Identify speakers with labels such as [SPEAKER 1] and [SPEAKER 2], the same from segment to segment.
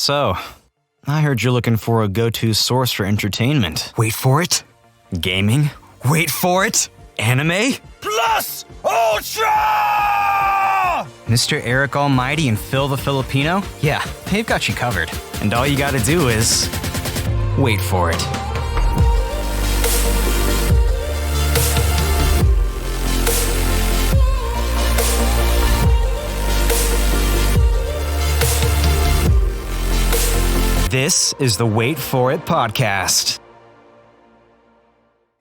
[SPEAKER 1] So, I heard you're looking for a go-to source for entertainment.
[SPEAKER 2] Wait for it.
[SPEAKER 1] Gaming?
[SPEAKER 2] Wait for it.
[SPEAKER 1] Anime?
[SPEAKER 2] Plus Ultra!
[SPEAKER 1] Mr. Eric Almighty and Phil the Filipino? Yeah, they've got you covered. And all you gotta do is... wait for it. This is the Wait For It podcast.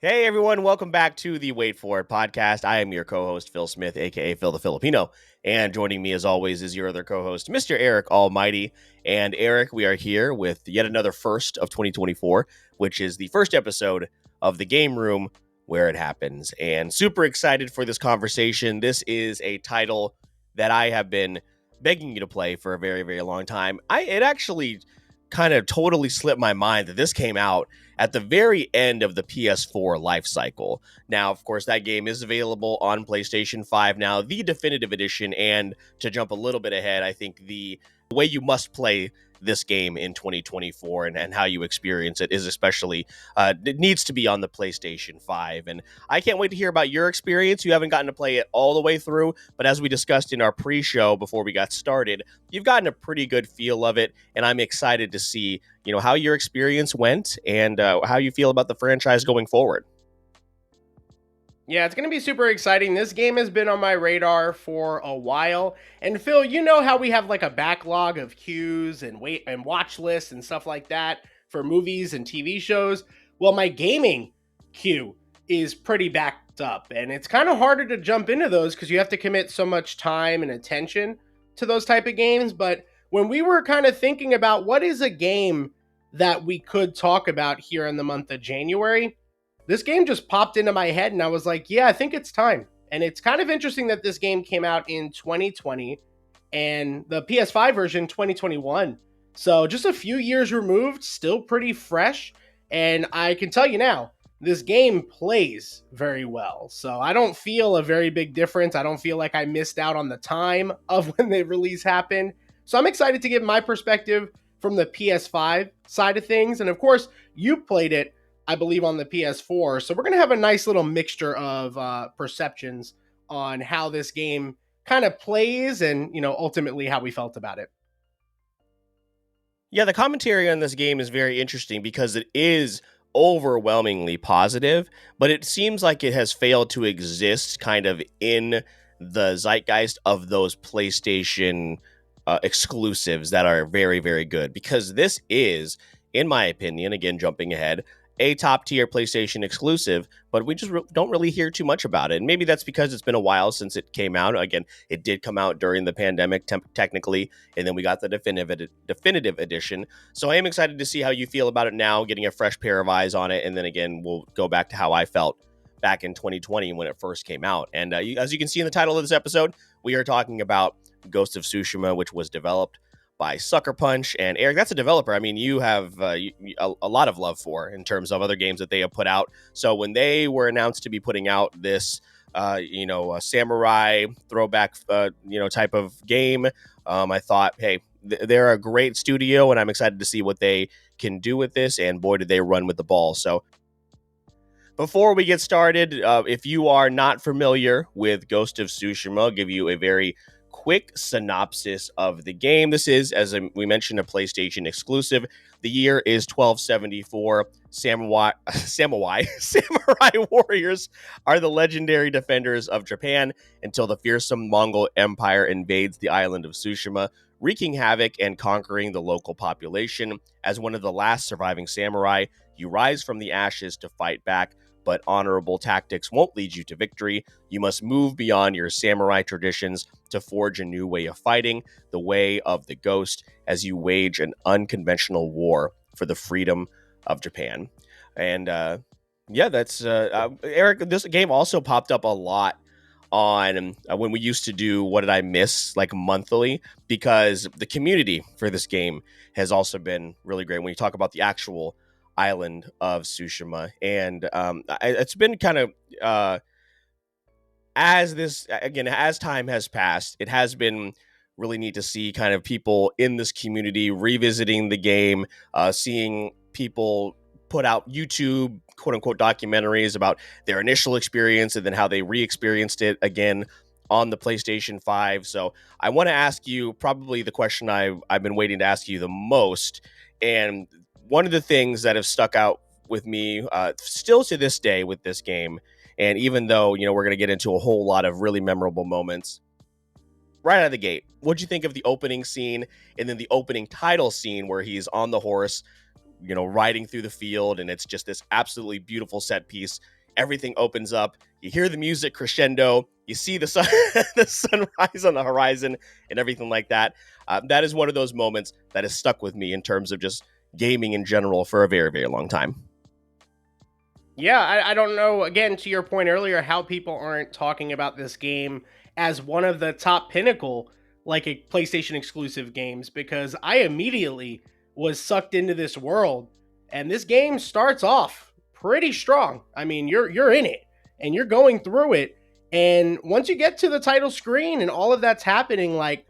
[SPEAKER 3] Hey everyone, welcome back to the Wait For It podcast. I am your co-host, Phil Smith, aka Phil the Filipino. And joining me as always is your other co-host, Mr. Eric Almighty. And Eric, we are here with yet another first of 2024, which is the first episode of The Game Room, Where It Happens. And super excited for this conversation. This is a title that I have been begging you to play for a very, very long time. It actually kind of totally slipped my mind that this came out at the very end of the PS4 life cycle. Now, of course, that game is available on PlayStation 5 now, the definitive edition, and to jump a little bit ahead, I think the way you must play this game in 2024 and how you experience it is especially, it needs to be on the PlayStation 5. And I can't wait to hear about your experience. You haven't gotten to play it all the way through, but as we discussed in our pre-show before we got started, you've gotten a pretty good feel of it. And I'm excited to see, how your experience went and how you feel about the franchise going forward.
[SPEAKER 4] Yeah, it's going to be super exciting. This game has been on my radar for a while. And Phil, you know how we have like a backlog of queues and watch lists and stuff like that for movies and TV shows? Well, my gaming queue is pretty backed up, and it's kind of harder to jump into those because you have to commit so much time and attention to those type of games. But when we were kind of thinking about what is a game that we could talk about here in the month of January, this game just popped into my head and I was like, yeah, I think it's time. And it's kind of interesting that this game came out in 2020 and the PS5 version 2021. So just a few years removed, still pretty fresh. And I can tell you now, this game plays very well. So I don't feel a very big difference. I don't feel like I missed out on the time of when the release happened. So I'm excited to give my perspective from the PS5 side of things. And of course, you played it, I believe, on the PS4. So we're going to have a nice little mixture of perceptions on how this game kind of plays and, ultimately how we felt about it.
[SPEAKER 3] Yeah, the commentary on this game is very interesting because it is overwhelmingly positive, but it seems like it has failed to exist kind of in the zeitgeist of those PlayStation exclusives that are very, very good. Because this is, in my opinion, again, jumping ahead, a top tier PlayStation exclusive, but we just don't really hear too much about it. And maybe that's because it's been a while since it came out. Again, it did come out during the pandemic technically, and then we got the definitive edition. So I am excited to see how you feel about it now, getting a fresh pair of eyes on it. And then again, we'll go back to how I felt back in 2020 when it first came out. And as you can see in the title of this episode, we are talking about Ghost of Tsushima, which was developed by Sucker Punch. And Eric, that's a developer I mean you have a lot of love for in terms of other games that they have put out. So when they were announced to be putting out this a samurai throwback type of game, I thought, hey, they're a great studio and I'm excited to see what they can do with this, and boy did they run with the ball. So before we get started, if you are not familiar with Ghost of Tsushima, I'll give you a very quick synopsis of the game. This is, as we mentioned, a PlayStation exclusive. The year is 1274. Samurai warriors are the legendary defenders of Japan until the fearsome Mongol Empire invades the island of Tsushima, wreaking havoc and conquering the local population. As one of the last surviving samurai, you rise from the ashes to fight back, but honorable tactics won't lead you to victory. You must move beyond your samurai traditions to forge a new way of fighting, the way of the ghost, as you wage an unconventional war for the freedom of Japan. And that's Eric. This game also popped up a lot on when we used to do What Did I Miss, like monthly, because the community for this game has also been really great when you talk about the actual island of Tsushima. And it's been kind of as time has passed, it has been really neat to see kind of people in this community revisiting the game, seeing people put out YouTube quote unquote documentaries about their initial experience and then how they re-experienced it again on the PlayStation 5. So I want to ask you probably the question I've been waiting to ask you the most. And one of the things that have stuck out with me still to this day with this game, and even though, we're going to get into a whole lot of really memorable moments right out of the gate, what'd you think of the opening scene and then the opening title scene where he's on the horse, riding through the field, and it's just this absolutely beautiful set piece. Everything opens up. You hear the music crescendo. You see the sun, the sunrise on the horizon, and everything like that. That is one of those moments that has stuck with me in terms of just gaming in general for a very, very long time.
[SPEAKER 4] Yeah, I don't know, again, to your point earlier, how people aren't talking about this game as one of the top pinnacle, like a PlayStation exclusive games, because I immediately was sucked into this world, and this game starts off pretty strong. I mean, you're in it, and you're going through it, and once you get to the title screen and all of that's happening, like,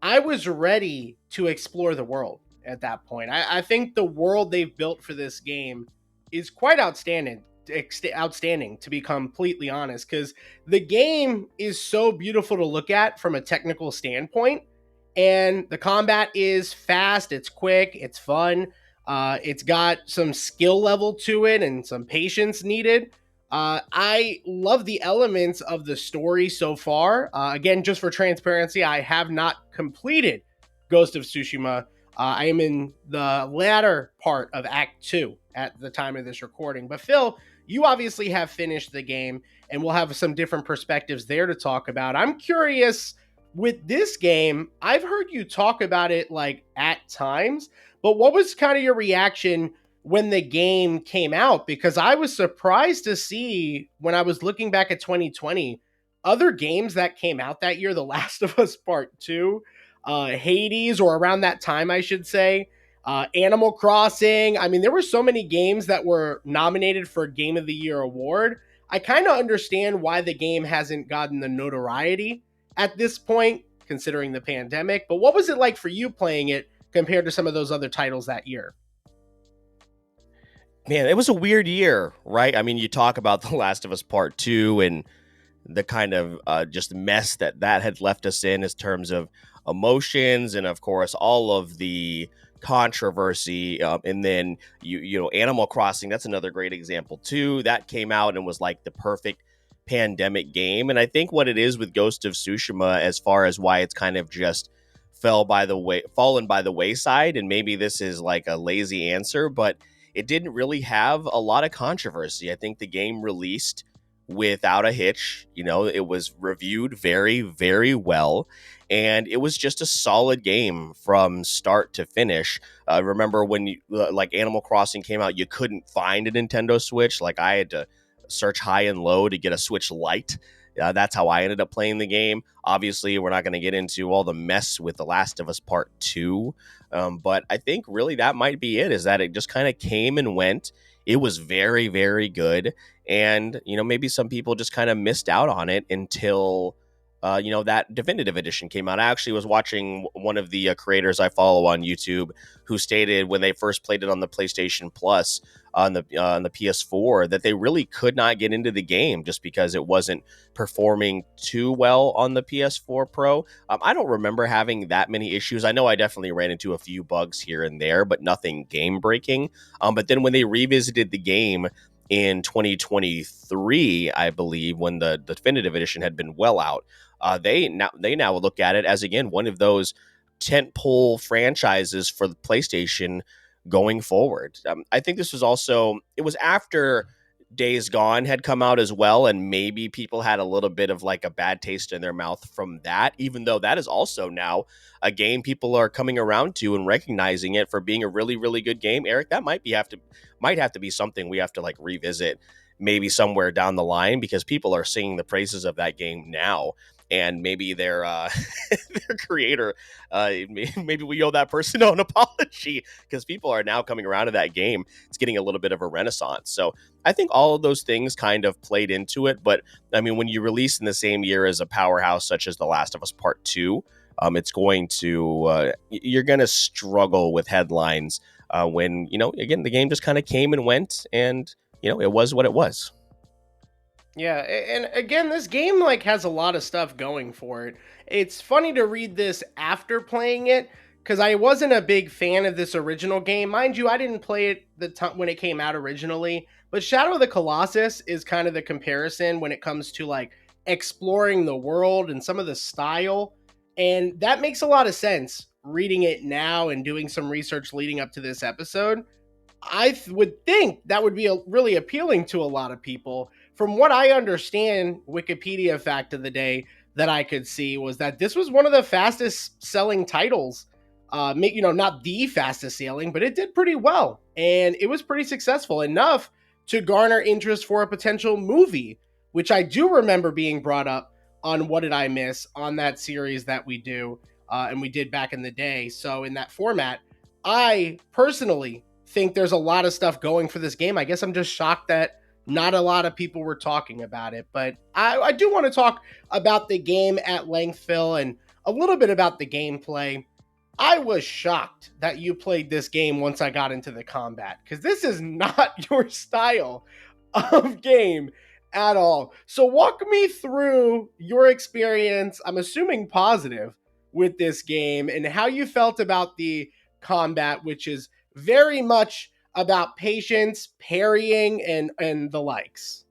[SPEAKER 4] I was ready to explore the world at that point. I think the world they've built for this game is quite outstanding, to be completely honest, because the game is so beautiful to look at from a technical standpoint, and the combat is fast, it's quick, it's fun, it's got some skill level to it and some patience needed. I love the elements of the story so far. Again, just for transparency, I have not completed Ghost of Tsushima. I am in the latter part of Act 2 at the time of this recording. But Phil, you obviously have finished the game, and we'll have some different perspectives there to talk about. I'm curious, with this game, I've heard you talk about it like at times, but what was kind of your reaction when the game came out? Because I was surprised to see, when I was looking back at 2020, other games that came out that year, The Last of Us Part 2, Hades, or around that time, I should say, Animal Crossing. I mean, there were so many games that were nominated for Game of the Year award. I kind of understand why the game hasn't gotten the notoriety at this point, considering the pandemic. But what was it like for you playing it compared to some of those other titles that year?
[SPEAKER 3] Man, it was a weird year, right? I mean, you talk about The Last of Us Part 2 and the kind of just mess that had left us in terms of emotions, and of course all of the controversy, and then Animal Crossing, that's another great example too, that came out and was like the perfect pandemic game. And I think what it is with Ghost of Tsushima, as far as why it's kind of just fallen by the wayside, and maybe this is like a lazy answer, but it didn't really have a lot of controversy. I think the game released without a hitch. It was reviewed very, very well, and it was just a solid game from start to finish. Remember when like Animal Crossing came out, you couldn't find a Nintendo Switch. Like, I had to search high and low to get a Switch Lite. That's how I ended up playing the game. Obviously, we're not going to get into all the mess with The Last of Us Part 2, but I think really that might be it, is that it just kind of came and went. It was very, very good. And, maybe some people just kind of missed out on it until, that definitive edition came out. I actually was watching one of the creators I follow on YouTube, who stated when they first played it on the PlayStation Plus on the PS4 that they really could not get into the game just because it wasn't performing too well on the PS4 Pro. I don't remember having that many issues. I know I definitely ran into a few bugs here and there, but nothing game breaking. But then when they revisited the game in 2023, I believe, when the definitive edition had been well out, they now look at it as, again, one of those tentpole franchises for the PlayStation going forward. I think this was it was after Days Gone had come out as well, and maybe people had a little bit of like a bad taste in their mouth from that, even though that is also now a game people are coming around to and recognizing it for being a really, really good game. Eric, that might have to be something we have to like revisit maybe somewhere down the line, because people are singing the praises of that game now. And maybe their their creator, maybe we owe that person an apology, because people are now coming around to that game. It's getting a little bit of a renaissance. So I think all of those things kind of played into it. But I mean, when you release in the same year as a powerhouse such as The Last of Us Part 2, it's going to you're going to struggle with headlines when, again, the game just kind of came and went, and it was what it was.
[SPEAKER 4] Yeah, and again, this game like has a lot of stuff going for it. It's funny to read this after playing it because I wasn't a big fan of this original game. Mind you, I didn't play it the time when it came out originally, but Shadow of the Colossus is kind of the comparison when it comes to like exploring the world and some of the style. And that makes a lot of sense reading it now and doing some research leading up to this episode. Would think that would be really appealing to a lot of people. From what I understand, Wikipedia fact of the day that I could see was that this was one of the fastest selling titles. Not the fastest selling, but it did pretty well. And it was pretty successful enough to garner interest for a potential movie, which I do remember being brought up on What Did I Miss on that series that we do. And we did back in the day. So in that format, I personally think there's a lot of stuff going for this game. I guess I'm just shocked that not a lot of people were talking about it, but I do want to talk about the game at length, Phil, and a little bit about the gameplay. I was shocked that you played this game once I got into the combat, because this is not your style of game at all. So walk me through your experience, I'm assuming positive, with this game and how you felt about the combat, which is very much about patience, parrying, and the likes.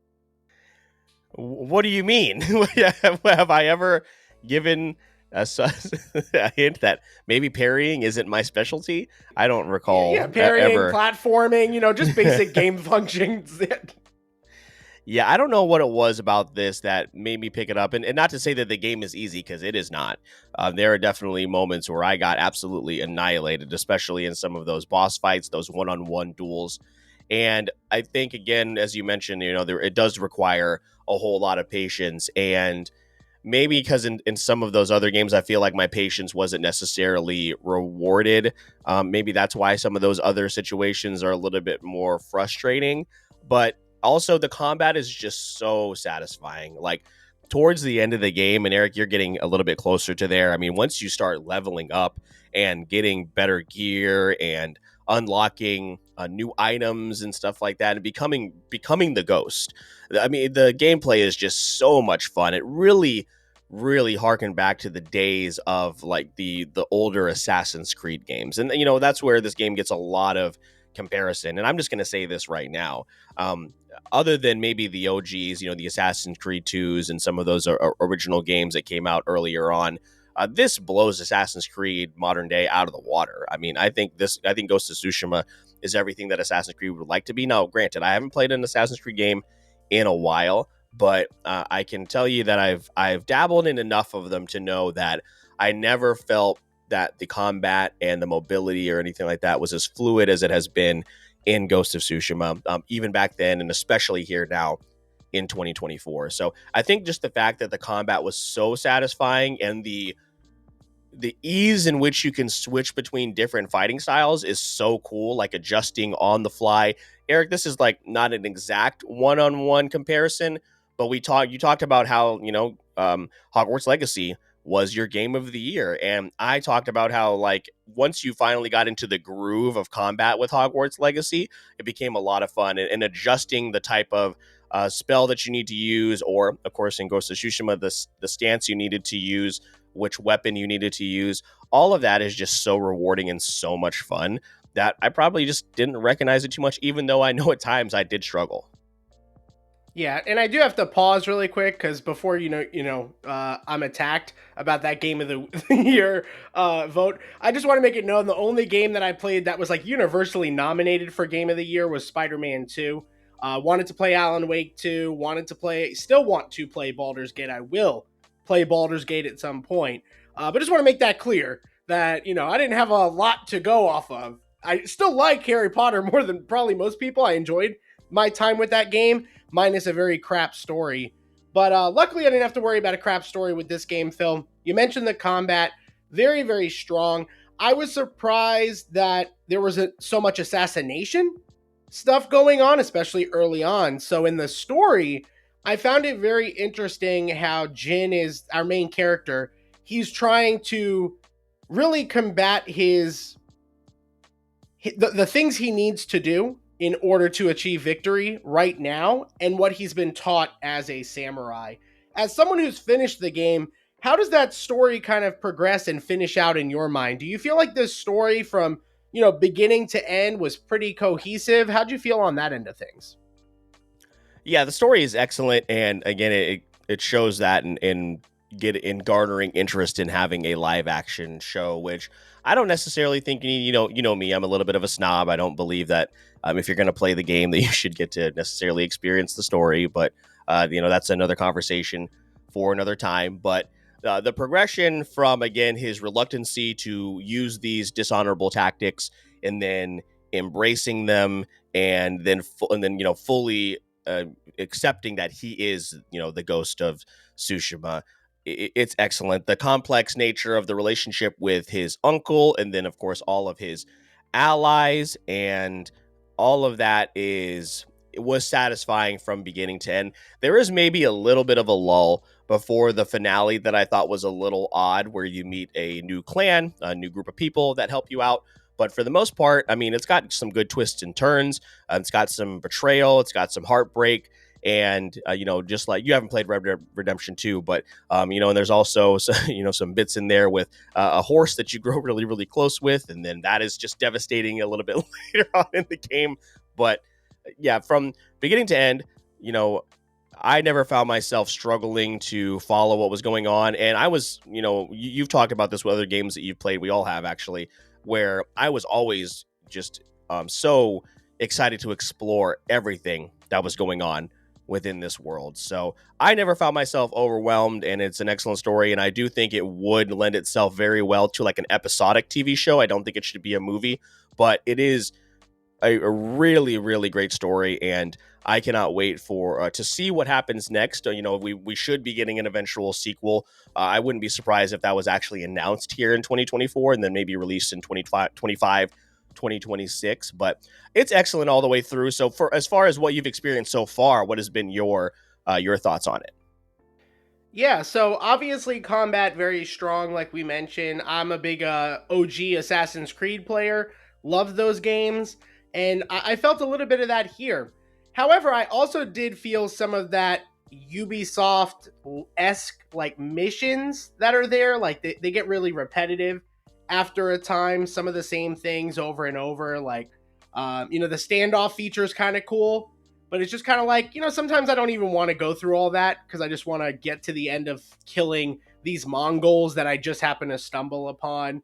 [SPEAKER 3] What do you mean? Have I ever given a hint that maybe parrying isn't my specialty? I don't recall.
[SPEAKER 4] Yeah, parrying,
[SPEAKER 3] ever.
[SPEAKER 4] Platforming, just basic game functions.
[SPEAKER 3] Yeah, I don't know what it was about this that made me pick it up. And not to say that the game is easy, because it is not. There are definitely moments where I got absolutely annihilated, especially in some of those boss fights, those one-on-one duels. And I think, again, as you mentioned, it does require a whole lot of patience. And maybe because in some of those other games, I feel like my patience wasn't necessarily rewarded. Maybe that's why some of those other situations are a little bit more frustrating. But also, the combat is just so satisfying. Like, towards the end of the game, and Eric, you're getting a little bit closer to there. I mean, once you start leveling up and getting better gear and unlocking new items and stuff like that, and becoming the ghost. I mean, the gameplay is just so much fun. It really harkened back to the days of like the older Assassin's Creed games, and that's where this game gets a lot of comparison. And I'm just going to say this right now. Other than maybe the OGs, the Assassin's Creed 2s and some of those original games that came out earlier on, this blows Assassin's Creed modern day out of the water. I mean, I think Ghost of Tsushima is everything that Assassin's Creed would like to be. Now, granted, I haven't played an Assassin's Creed game in a while, but I can tell you that I've dabbled in enough of them to know that I never felt that the combat and the mobility or anything like that was as fluid as it has been in Ghost of Tsushima, even back then, and especially here now in 2024. So I think just the fact that the combat was so satisfying, and the ease in which you can switch between different fighting styles is so cool, like adjusting on the fly. Eric, this is like not an exact one-on-one comparison, but you talked about how, Hogwarts Legacy was your game of the year. And I talked about how, like, once you finally got into the groove of combat with Hogwarts Legacy, it became a lot of fun, and adjusting the type of spell that you need to use, or of course in Ghost of Tsushima, the stance you needed to use, which weapon you needed to use. All of that is just so rewarding and so much fun that I probably just didn't recognize it too much, even though I know at times I did struggle.
[SPEAKER 4] Yeah, and I do have to pause really quick because before I'm attacked about that game of the year vote, I just want to make it known the only game that I played that was like universally nominated for game of the year was Spider-Man 2. Wanted to play Alan Wake 2, still want to play Baldur's Gate. I will play Baldur's Gate at some point. But just want to make that clear that, I didn't have a lot to go off of. I still like Harry Potter more than probably most people. I enjoyed my time with that game, minus a very crap story. But luckily, I didn't have to worry about a crap story with this game, Phil. You mentioned the combat, very, very strong. I was surprised that there was so much assassination stuff going on, especially early on. So in the story, I found it very interesting how Jin is our main character. he's trying to really combat the things he needs to do in order to achieve victory right now, and what he's been taught as a samurai. As someone who's finished the game, how does that story kind of progress and finish out in your mind? Do you feel like this story from, beginning to end was pretty cohesive? How'd you feel on that end of things?
[SPEAKER 3] Yeah, the story is excellent, and again, it shows that in garnering interest in having a live action show, which I don't necessarily think you know me, I'm a little bit of a snob. I don't believe that if you're going to play the game that you should get to necessarily experience the story, but that's another conversation for another time. But the progression from, again, his reluctancy to use these dishonorable tactics and then embracing them, and then fully accepting that he is the ghost of Tsushima. It's excellent. The complex nature of the relationship with his uncle, and then of course all of his allies, and all of that it was satisfying from beginning to end. There is maybe a little bit of a lull before the finale that I thought was a little odd, where you meet a new clan, a new group of people that help you out. But for the most part, I mean, it's got some good twists and turns. It's got some betrayal. It's got some heartbreak. And, just like, you haven't played Red Dead Redemption 2, but, and there's also, some bits in there with a horse that you grow really, really close with. And then that is just devastating a little bit later on in the game. But yeah, from beginning to end, I never found myself struggling to follow what was going on. And I was, you've talked about this with other games that you've played. We all have, actually, where I was always just so excited to explore everything that was going on within this world. So I never found myself overwhelmed, and it's an excellent story. And I do think it would lend itself very well to like an episodic TV show. I don't think it should be a movie, but it is a really, really great story, and I cannot wait for to see what happens next. We should be getting an eventual sequel. I wouldn't be surprised if that was actually announced here in 2024 and then maybe released in 2026. But it's excellent all the way through. So for as far as what you've experienced so far, what has been your thoughts on it?
[SPEAKER 4] Yeah, so obviously combat very strong, like we mentioned. I'm a big OG Assassin's Creed player. Loved those games, and I felt a little bit of that here. However, I also did feel some of that Ubisoft-esque like missions that are there. Like they get really repetitive after a time. Some of the same things over and over. Like, the standoff feature is kind of cool, but it's just kind of like, sometimes I don't even want to go through all that because I just want to get to the end of killing these Mongols that I just happen to stumble upon.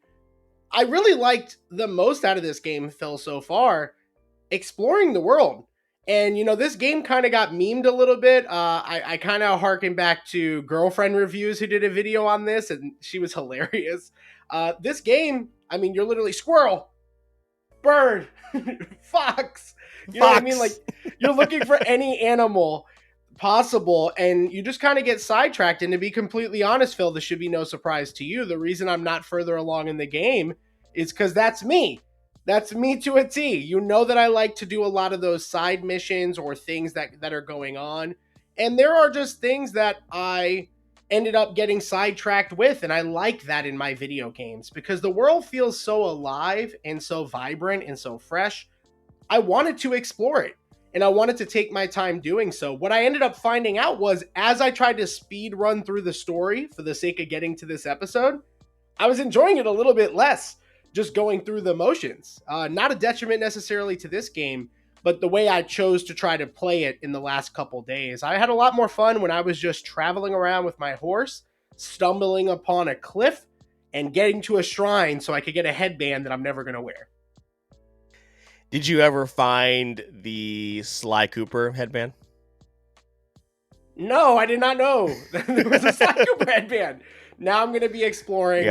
[SPEAKER 4] I really liked the most out of this game, Phil, so far, exploring the world. And, this game kind of got memed a little bit. I kind of harken back to Girlfriend Reviews, who did a video on this, and she was hilarious. This game, I mean, you're literally squirrel, bird, fox. You know what I mean? Like, you're looking for any animal possible, and you just kind of get sidetracked. And to be completely honest, Phil, this should be no surprise to you. The reason I'm not further along in the game is because that's me. That's me to a T. You know that I like to do a lot of those side missions or things that are going on. And there are just things that I ended up getting sidetracked with. And I like that in my video games because the world feels so alive and so vibrant and so fresh. I wanted to explore it, and I wanted to take my time doing so. What I ended up finding out was, as I tried to speed run through the story for the sake of getting to this episode, I was enjoying it a little bit less, just going through the motions. Not a detriment necessarily to this game, but the way I chose to try to play it in the last couple days. I had a lot more fun when I was just traveling around with my horse, stumbling upon a cliff, and getting to a shrine so I could get a headband that I'm never going to wear.
[SPEAKER 3] Did you ever find the Sly Cooper headband?
[SPEAKER 4] No, I did not know there was a Sly Cooper headband. Now I'm going to be exploring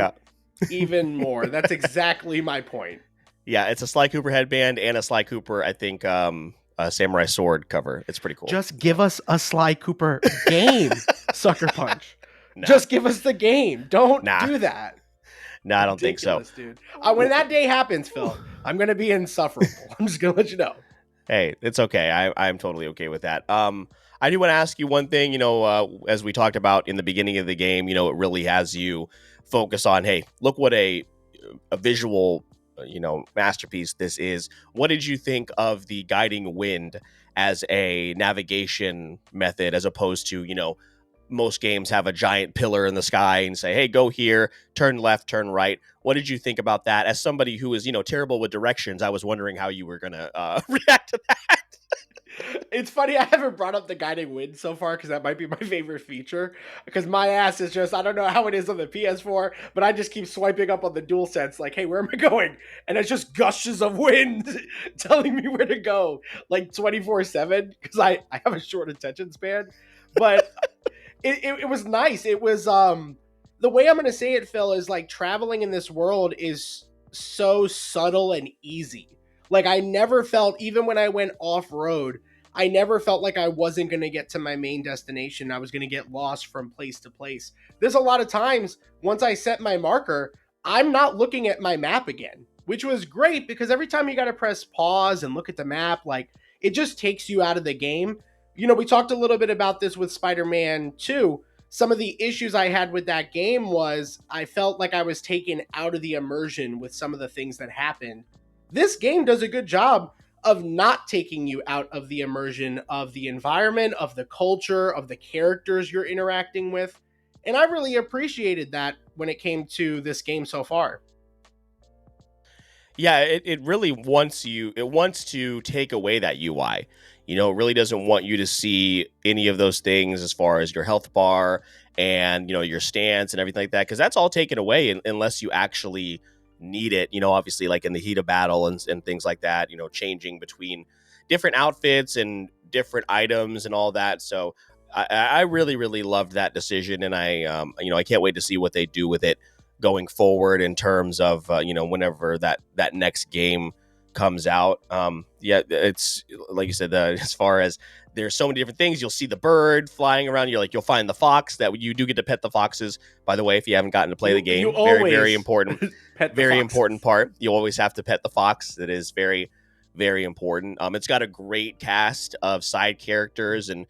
[SPEAKER 4] even more. That's exactly my point.
[SPEAKER 3] Yeah, it's a Sly Cooper headband and a Sly Cooper, I think, a samurai sword cover. It's pretty cool.
[SPEAKER 4] Just give us a Sly Cooper game, Sucker Punch. Nah. Just give us the game. Don't do that.
[SPEAKER 3] No, I don't think so.
[SPEAKER 4] Dude. When that day happens, Phil, I'm going to be insufferable. I'm just going to let you know.
[SPEAKER 3] Hey, it's okay. I'm totally okay with that. I do want to ask you one thing. As we talked about in the beginning of the game, it really has you focus on, hey, look what a visual, masterpiece this is. What did you think of the guiding wind as a navigation method, as opposed to, most games have a giant pillar in the sky and say, hey, go here, turn left, turn right. What did you think about that? As somebody who is, terrible with directions, I was wondering how you were going to react to that.
[SPEAKER 4] It's funny I haven't brought up the guiding wind so far because that might be my favorite feature. Because my ass is just, I don't know how it is on the PS4, but I just keep swiping up on the DualSense like, hey, where am I going? And it's just gushes of wind telling me where to go, like 24/7, because I have a short attention span. But it was nice. It was the way I'm gonna say it, Phil, is like traveling in this world is so subtle and easy. Like I never felt, even when I went off road, I never felt like I wasn't gonna get to my main destination. I was gonna get lost from place to place. There's a lot of times once I set my marker, I'm not looking at my map again, which was great because every time you gotta press pause and look at the map, like it just takes you out of the game. We talked a little bit about this with Spider-Man 2. Some of the issues I had with that game was I felt like I was taken out of the immersion with some of the things that happened. This game does a good job of not taking you out of the immersion of the environment, of the culture, of the characters you're interacting with. And I really appreciated that when it came to this game so far.
[SPEAKER 3] Yeah, it really wants to take away that UI. It really doesn't want you to see any of those things as far as your health bar and, your stance and everything like that, because that's all taken away unless you actually need it, obviously like in the heat of battle and things like that, changing between different outfits and different items and all that. So I really, really loved that decision. And I can't wait to see what they do with it going forward in terms of whenever that next game comes out. Yeah, it's like you said, as far as there's so many different things. You'll see the bird flying around. You'll find the fox. That you do get to pet the foxes, by the way, if you haven't gotten to play the game.
[SPEAKER 4] You
[SPEAKER 3] Very, very important.
[SPEAKER 4] pet the
[SPEAKER 3] Very
[SPEAKER 4] foxes.
[SPEAKER 3] important part. You always have to pet the fox. That is very, very important. It's got a great cast of side characters and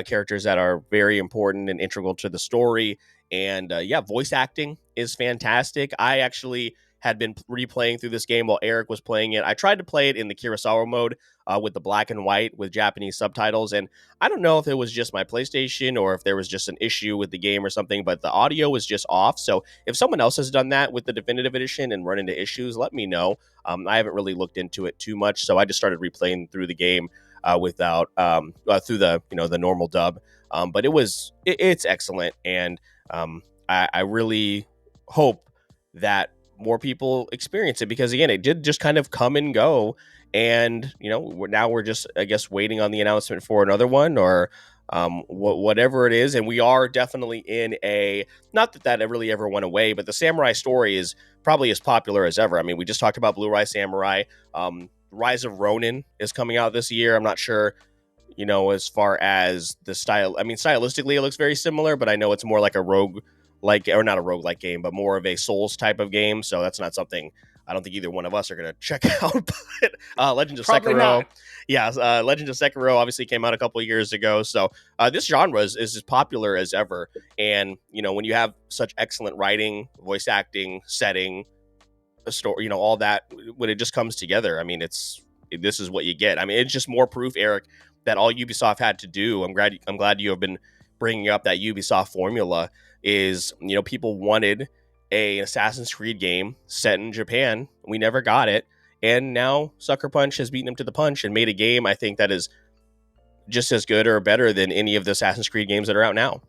[SPEAKER 3] characters that are very important and integral to the story. And voice acting is fantastic. I actually had been replaying through this game while Eric was playing it. I tried to play it in the Kurosawa mode with the black and white with Japanese subtitles. And I don't know if it was just my PlayStation or if there was just an issue with the game or something, but the audio was just off. So if someone else has done that with the definitive edition and run into issues, let me know. I haven't really looked into it too much. So I just started replaying through the game without through the normal dub. But it's excellent. And I really hope that more people experience it, because again, it did just kind of come and go, and we're just, I guess, waiting on the announcement for another one or whatever it is. And we are definitely in a, not that it really ever went away, but the samurai story is probably as popular as ever. I mean, we just talked about Blue Eye Samurai. Rise of Ronin is coming out this year. I'm not sure as far as the style. I mean, stylistically it looks very similar, but I know it's more like a rogue like, or not a roguelike game, but more of a Souls type of game. So that's not something I don't think either one of us are going to check out. But Legend of
[SPEAKER 4] Probably
[SPEAKER 3] Sekiro,
[SPEAKER 4] not.
[SPEAKER 3] yeah, Legend of Sekiro obviously came out a couple of years ago. So this genre is as popular as ever. And when you have such excellent writing, voice acting, setting, a story, all that, when it just comes together, I mean, this is what you get. I mean, it's just more proof, Eric, that all Ubisoft had to do. I'm glad you have been bringing up that Ubisoft formula. Is people wanted a Assassin's Creed game set in Japan. We never got it, and now Sucker Punch has beaten them to the punch and made a game, I think, that is just as good or better than any of the Assassin's Creed games that are out now.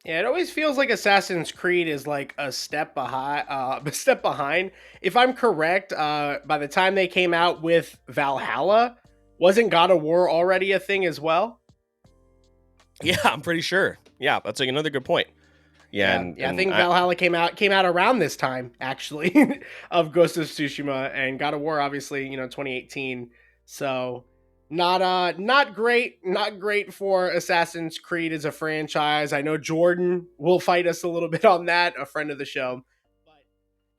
[SPEAKER 4] Yeah, it always feels like Assassin's Creed is like a step behind. If I'm correct, by the time they came out with Valhalla, wasn't God of War already a thing as well?
[SPEAKER 3] Yeah, I'm pretty sure. Yeah, that's like another good point. Yeah,
[SPEAKER 4] I think Valhalla came out around this time, actually, of Ghost of Tsushima, and God of War, obviously, 2018. So not great for Assassin's Creed as a franchise. I know Jordan will fight us a little bit on that, a friend of the show. But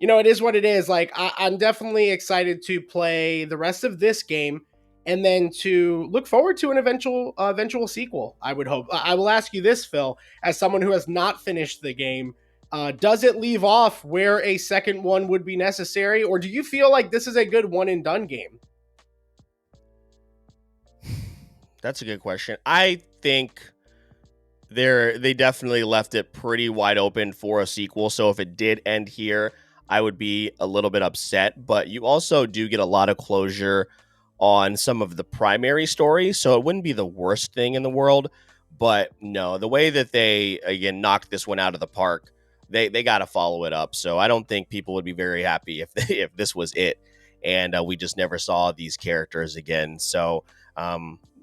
[SPEAKER 4] it is what it is. Like I'm definitely excited to play the rest of this game. and then to look forward to an eventual sequel. I would hope. I will ask you this, Phil, as someone who has not finished the game. Does it leave off where a second one would be necessary, or do you feel like this is a good one and done game?
[SPEAKER 3] That's a good question. I think they definitely left it pretty wide open for a sequel. So if it did end here, I would be a little bit upset. But you also do get a lot of closure on some of the primary stories, so it wouldn't be the worst thing in the world. But no, the way that they again knocked this one out of the park, they got to follow it up. So I don't think people would be very happy if this was it, and we just never saw these characters again. So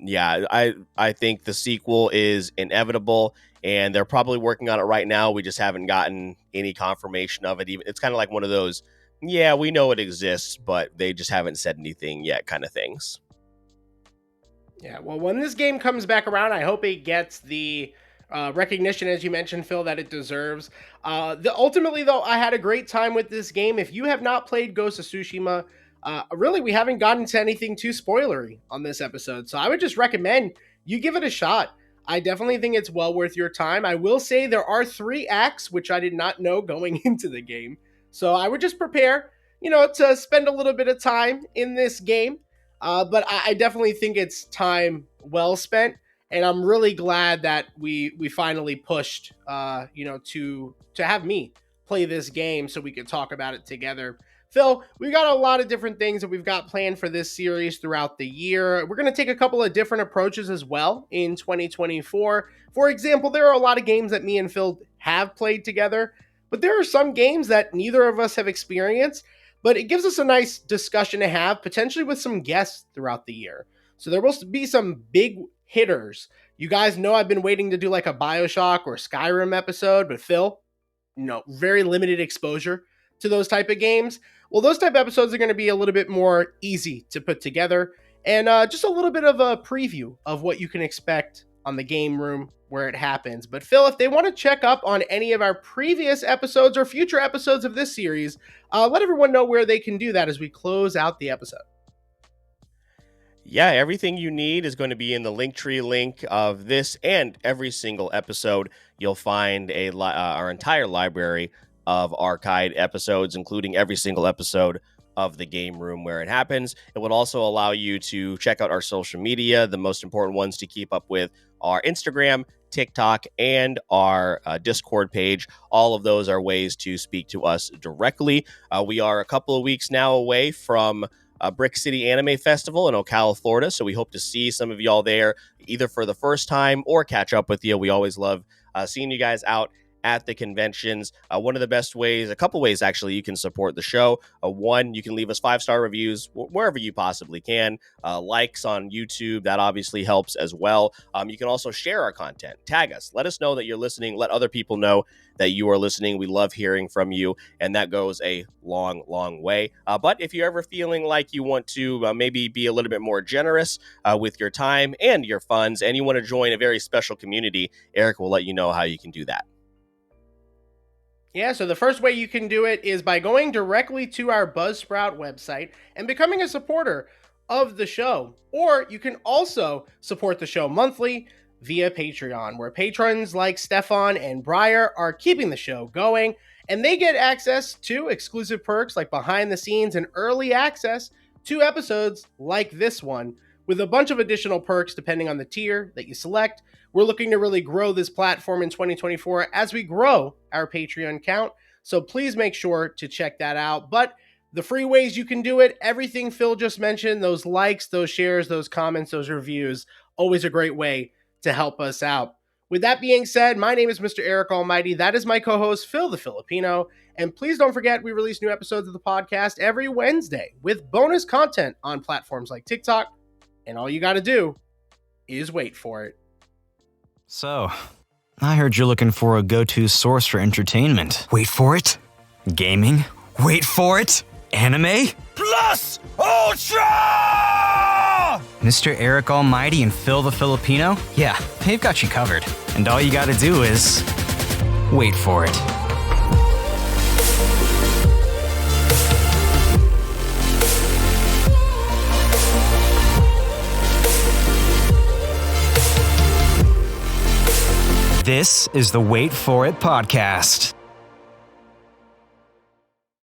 [SPEAKER 3] yeah, I think the sequel is inevitable, and they're probably working on it right now. We just haven't gotten any confirmation of it. Even it's kind of like one of those, yeah, we know it exists, but they just haven't said anything yet kind of things.
[SPEAKER 4] Yeah, well, when this game comes back around, I hope it gets the recognition, as you mentioned, Phil, that it deserves. Ultimately, though, I had a great time with this game. If you have not played Ghost of Tsushima, really, we haven't gotten to anything too spoilery on this episode, so I would just recommend you give it a shot. I definitely think it's well worth your time. I will say there are 3 acts, which I did not know going into the game. So I would just prepare, to spend a little bit of time in this game. But I definitely think it's time well spent. And I'm really glad that we finally pushed, to have me play this game so we could talk about it together. Phil, we've got a lot of different things that we've got planned for this series throughout the year. We're going to take a couple of different approaches as well in 2024. For example, there are a lot of games that me and Phil have played together, but there are some games that neither of us have experienced, but it gives us a nice discussion to have, potentially with some guests throughout the year. So there will be some big hitters. You guys know I've been waiting to do like a BioShock or Skyrim episode, but Phil, very limited exposure to those type of games. Well, those type of episodes are going to be a little bit more easy to put together, and just a little bit of a preview of what you can expect on the game room where it happens. But Phil, if they want to check up on any of our previous episodes or future episodes of this series, let everyone know where they can do that as we close out the episode.
[SPEAKER 3] Yeah, everything you need is going to be in the Linktree link of this and every single episode. You'll find our entire library of archived episodes, including every single episode of the game room where it happens. It would also allow you to check out our social media. The most important ones to keep up with are Instagram, TikTok, and our Discord page. All of those are ways to speak to us directly. We are a couple of weeks now away from Brick City Anime Festival in Ocala, Florida, so we hope to see some of y'all there either for the first time or catch up with you. We always love seeing you guys out at the conventions. One of the best ways, a couple ways actually, you can support the show. One, you can leave us 5-star reviews wherever you possibly can. Likes on YouTube, that obviously helps as well. You can also share our content. Tag us. Let us know that you're listening. Let other people know that you are listening. We love hearing from you, and that goes a long, long way. But if you're ever feeling like you want to maybe be a little bit more generous with your time and your funds, and you want to join a very special community, Eric will let you know how you can do that.
[SPEAKER 4] Yeah, so the first way you can do it is by going directly to our Buzzsprout website and becoming a supporter of the show. Or you can also support the show monthly via Patreon, where patrons like Stefan and Briar are keeping the show going, and they get access to exclusive perks like behind the scenes and early access to episodes like this one, with a bunch of additional perks depending on the tier that you select. We're looking to really grow this platform in 2024 as we grow our Patreon count. So please make sure to check that out. But the free ways you can do it, everything Phil just mentioned, those likes, those shares, those comments, those reviews, always a great way to help us out. With that being said, my name is Mr. Eric Almighty. That is my co-host, Phil the Filipino. And please don't forget, we release new episodes of the podcast every Wednesday with bonus content on platforms like TikTok. And all you got to do is wait for it.
[SPEAKER 1] So, I heard you're looking for a go-to source for entertainment.
[SPEAKER 2] Wait for it.
[SPEAKER 1] Gaming?
[SPEAKER 2] Wait for it.
[SPEAKER 1] Anime?
[SPEAKER 2] Plus Ultra!
[SPEAKER 1] Mr. Eric Almighty and Phil the Filipino? Yeah, they've got you covered. And all you gotta do is wait for it. This is the Wait For It podcast.